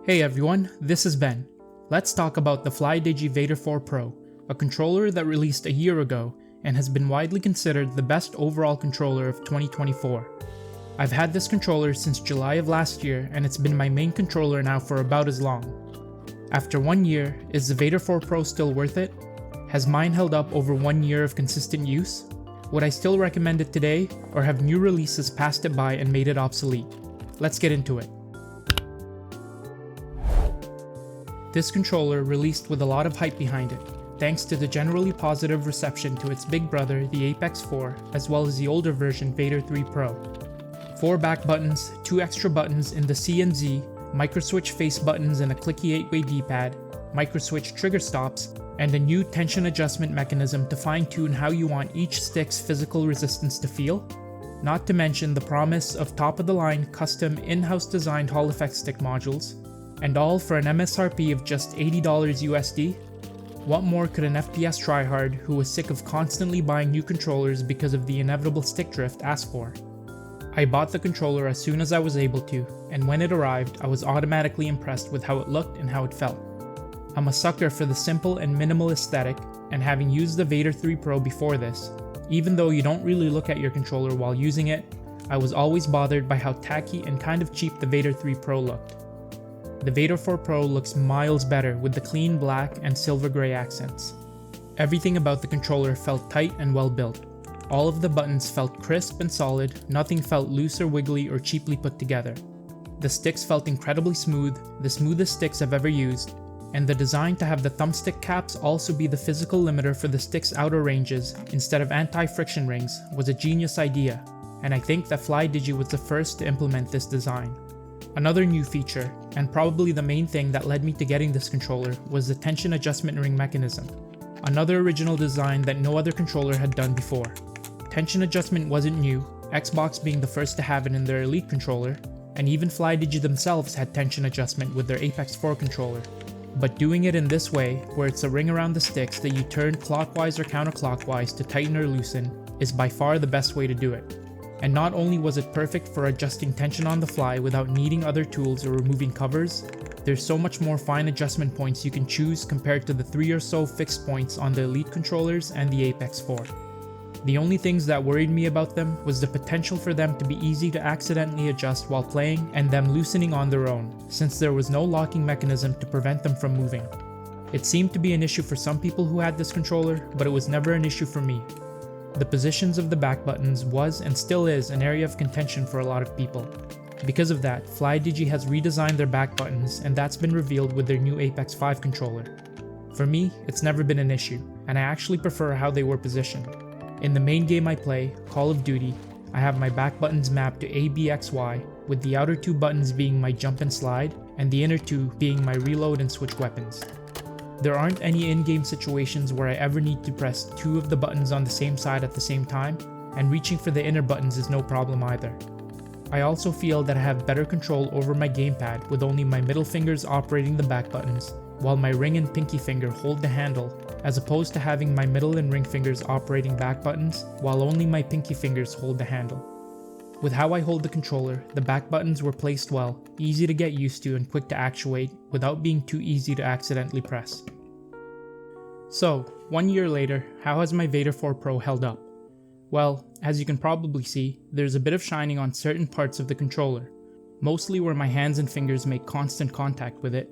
Hey everyone, this is Ben. Let's talk about the Flydigi Vader 4 Pro, a controller that released a year ago and has been widely considered the best overall controller of 2024. I've had this controller since July of last year and it's been my main controller now for about as long. After 1 year, is the Vader 4 Pro still worth it? Has mine held up over 1 year of consistent use? Would I still recommend it today, or have new releases passed it by and made it obsolete? Let's get into it. This controller released with a lot of hype behind it, thanks to the generally positive reception to its big brother, the Apex 4, as well as the older version Vader 3 Pro. 4 back buttons, 2 extra buttons in the C and Z, microswitch face buttons and a clicky 8-way D-pad, microswitch trigger stops, and a new tension adjustment mechanism to fine-tune how you want each stick's physical resistance to feel. Not to mention the promise of top-of-the-line custom in-house designed Hall effect stick modules, and all for an MSRP of just $80 USD. What more could an FPS tryhard who was sick of constantly buying new controllers because of the inevitable stick drift ask for? I bought the controller as soon as I was able to, and when it arrived, I was automatically impressed with how it looked and how it felt. I'm a sucker for the simple and minimal aesthetic, and having used the Vader 3 Pro before this, even though you don't really look at your controller while using it, I was always bothered by how tacky and kind of cheap the Vader 3 Pro looked. The Vader 4 Pro looks miles better with the clean black and silver gray accents. Everything about the controller felt tight and well built. All of the buttons felt crisp and solid, nothing felt loose or wiggly or cheaply put together. The sticks felt incredibly smooth, the smoothest sticks I've ever used, and the design to have the thumbstick caps also be the physical limiter for the stick's outer ranges instead of anti-friction rings was a genius idea, and I think that Flydigi was the first to implement this design. Another new feature, and probably the main thing that led me to getting this controller, was the tension adjustment ring mechanism. Another original design that no other controller had done before. Tension adjustment wasn't new, Xbox being the first to have it in their Elite controller, and even Flydigi themselves had tension adjustment with their Apex 4 controller. But doing it in this way, where it's a ring around the sticks that you turn clockwise or counterclockwise to tighten or loosen, is by far the best way to do it. And not only was it perfect for adjusting tension on the fly without needing other tools or removing covers, there's so much more fine adjustment points you can choose compared to the 3 or so fixed points on the Elite controllers and the Apex 4. The only things that worried me about them was the potential for them to be easy to accidentally adjust while playing and them loosening on their own, since there was no locking mechanism to prevent them from moving. It seemed to be an issue for some people who had this controller, but it was never an issue for me. The positions of the back buttons was and still is an area of contention for a lot of people. Because of that, Flydigi has redesigned their back buttons, and that's been revealed with their new Apex 5 controller. For me, it's never been an issue, and I actually prefer how they were positioned. In the main game I play, Call of Duty, I have my back buttons mapped to A, B, X, Y, with the outer 2 buttons being my jump and slide, and the inner 2 being my reload and switch weapons. There aren't any in-game situations where I ever need to press 2 of the buttons on the same side at the same time, and reaching for the inner buttons is no problem either. I also feel that I have better control over my gamepad with only my middle fingers operating the back buttons, while my ring and pinky finger hold the handle, as opposed to having my middle and ring fingers operating back buttons, while only my pinky fingers hold the handle. With how I hold the controller, the back buttons were placed well, easy to get used to and quick to actuate, without being too easy to accidentally press. So, 1 year later, how has my Vader 4 Pro held up? Well, as you can probably see, there's a bit of shining on certain parts of the controller, mostly where my hands and fingers make constant contact with it,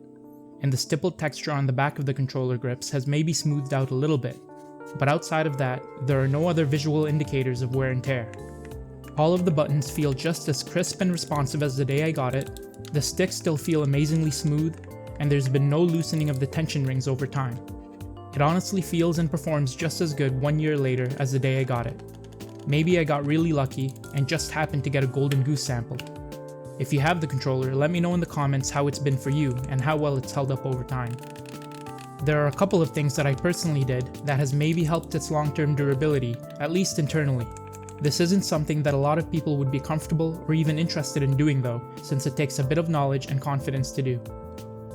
and the stippled texture on the back of the controller grips has maybe smoothed out a little bit, but outside of that, there are no other visual indicators of wear and tear. All of the buttons feel just as crisp and responsive as the day I got it, the sticks still feel amazingly smooth, and there's been no loosening of the tension rings over time. It honestly feels and performs just as good 1 year later as the day I got it. Maybe I got really lucky and just happened to get a golden goose sample. If you have the controller, let me know in the comments how it's been for you and how well it's held up over time. There are a couple of things that I personally did that has maybe helped its long-term durability, at least internally. This isn't something that a lot of people would be comfortable or even interested in doing though, since it takes a bit of knowledge and confidence to do.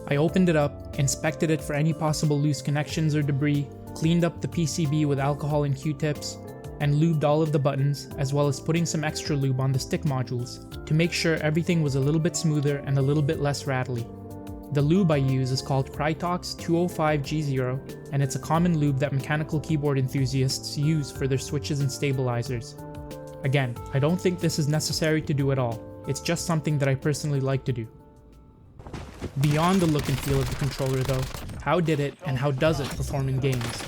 I opened it up, inspected it for any possible loose connections or debris, cleaned up the PCB with alcohol and Q-tips, and lubed all of the buttons, as well as putting some extra lube on the stick modules to make sure everything was a little bit smoother and a little bit less rattly. The lube I use is called Crytox 205G0, and it's a common lube that mechanical keyboard enthusiasts use for their switches and stabilizers. Again, I don't think this is necessary to do at all, it's just something that I personally like to do. Beyond the look and feel of the controller though, how did it and how does it perform in games?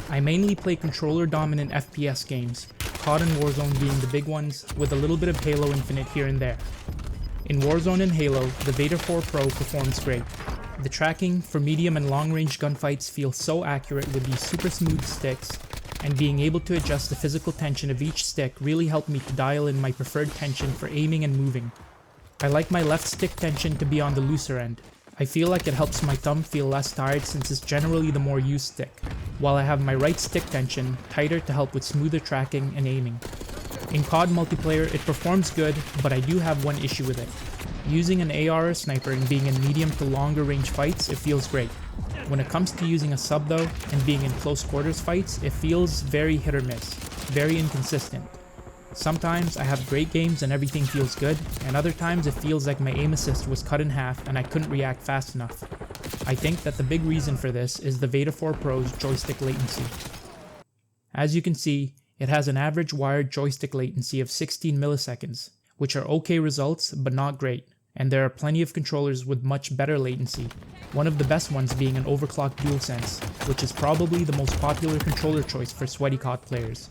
I mainly play controller-dominant FPS games, COD and Warzone being the big ones, with a little bit of Halo Infinite here and there. In Warzone and Halo, the Vader 4 Pro performs great. The tracking for medium and long-range gunfights feels so accurate with these super smooth sticks, and being able to adjust the physical tension of each stick really helped me to dial in my preferred tension for aiming and moving. I like my left stick tension to be on the looser end. I feel like it helps my thumb feel less tired since it's generally the more used stick, while I have my right stick tension tighter to help with smoother tracking and aiming. In COD multiplayer, it performs good, but I do have one issue with it. Using an AR or sniper and being in medium to longer range fights, it feels great. When it comes to using a sub though, and being in close quarters fights, it feels very hit or miss, very inconsistent. Sometimes I have great games and everything feels good, and other times it feels like my aim assist was cut in half and I couldn't react fast enough. I think that the big reason for this is the Vader 4 Pro's joystick latency. As you can see, it has an average wired joystick latency of 16 milliseconds, which are okay results but not great, and there are plenty of controllers with much better latency, one of the best ones being an overclocked DualSense, which is probably the most popular controller choice for sweaty COD players.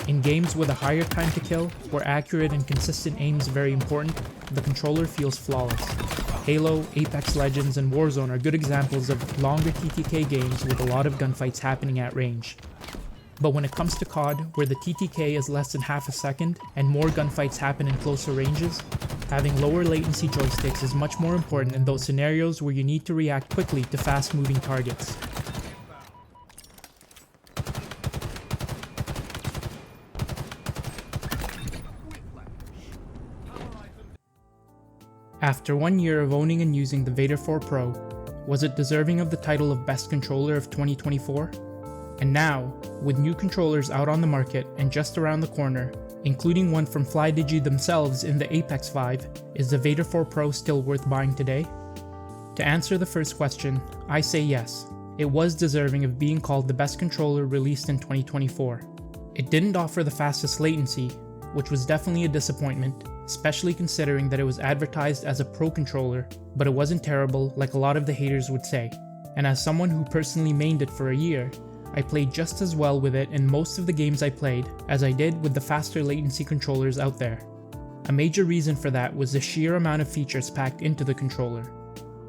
In games with a higher time to kill, where accurate and consistent aim is very important, the controller feels flawless. Halo, Apex Legends, and Warzone are good examples of longer TTK games with a lot of gunfights happening at range. But when it comes to COD, where the TTK is less than half a second and more gunfights happen in closer ranges, having lower latency joysticks is much more important in those scenarios where you need to react quickly to fast moving targets. After 1 year of owning and using the Vader 4 Pro, was it deserving of the title of Best Controller of 2024? And now, with new controllers out on the market and just around the corner, including one from Flydigi themselves in the Apex 5, is the Vader 4 Pro still worth buying today? To answer the first question, I say yes. It was deserving of being called the best controller released in 2024. It didn't offer the fastest latency, which was definitely a disappointment, especially considering that it was advertised as a pro controller, but it wasn't terrible like a lot of the haters would say. And as someone who personally mained it for a year, I played just as well with it in most of the games I played as I did with the faster latency controllers out there. A major reason for that was the sheer amount of features packed into the controller.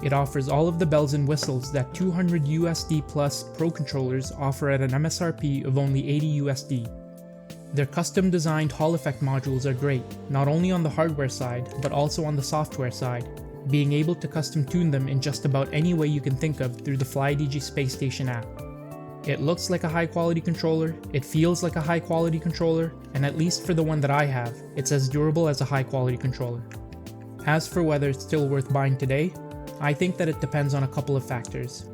It offers all of the bells and whistles that $200 plus pro controllers offer at an MSRP of only $80. Their custom designed Hall effect modules are great, not only on the hardware side, but also on the software side, being able to custom tune them in just about any way you can think of through the Flydigi Space Station app. It looks like a high quality controller, it feels like a high quality controller, and at least for the one that I have, it's as durable as a high quality controller. As for whether it's still worth buying today, I think that it depends on a couple of factors.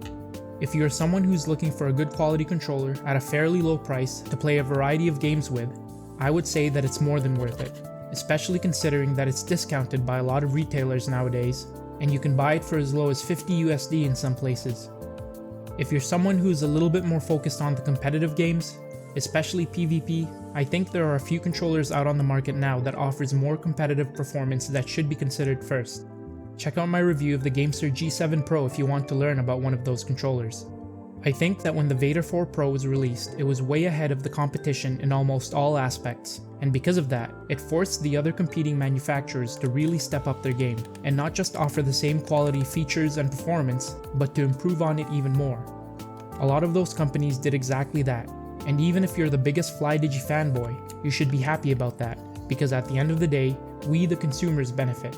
If you're someone who's looking for a good quality controller at a fairly low price to play a variety of games with, I would say that it's more than worth it, especially considering that it's discounted by a lot of retailers nowadays, and you can buy it for as low as $50 in some places. If you're someone who's a little bit more focused on the competitive games, especially PvP, I think there are a few controllers out on the market now that offers more competitive performance that should be considered first. Check out my review of the Gamester G7 Pro if you want to learn about one of those controllers. I think that when the Vader 4 Pro was released, it was way ahead of the competition in almost all aspects, and because of that, it forced the other competing manufacturers to really step up their game, and not just offer the same quality features and performance, but to improve on it even more. A lot of those companies did exactly that, and even if you're the biggest Flydigi fanboy, you should be happy about that, because at the end of the day, we the consumers benefit.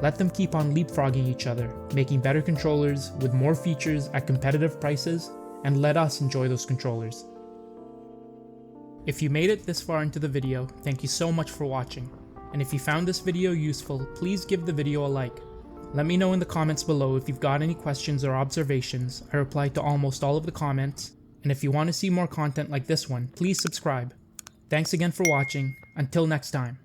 Let them keep on leapfrogging each other, making better controllers with more features at competitive prices, and let us enjoy those controllers. If you made it this far into the video, thank you so much for watching, and if you found this video useful, please give the video a like. Let me know in the comments below if you've got any questions or observations. I reply to almost all of the comments, and if you want to see more content like this one, please subscribe. Thanks again for watching, until next time.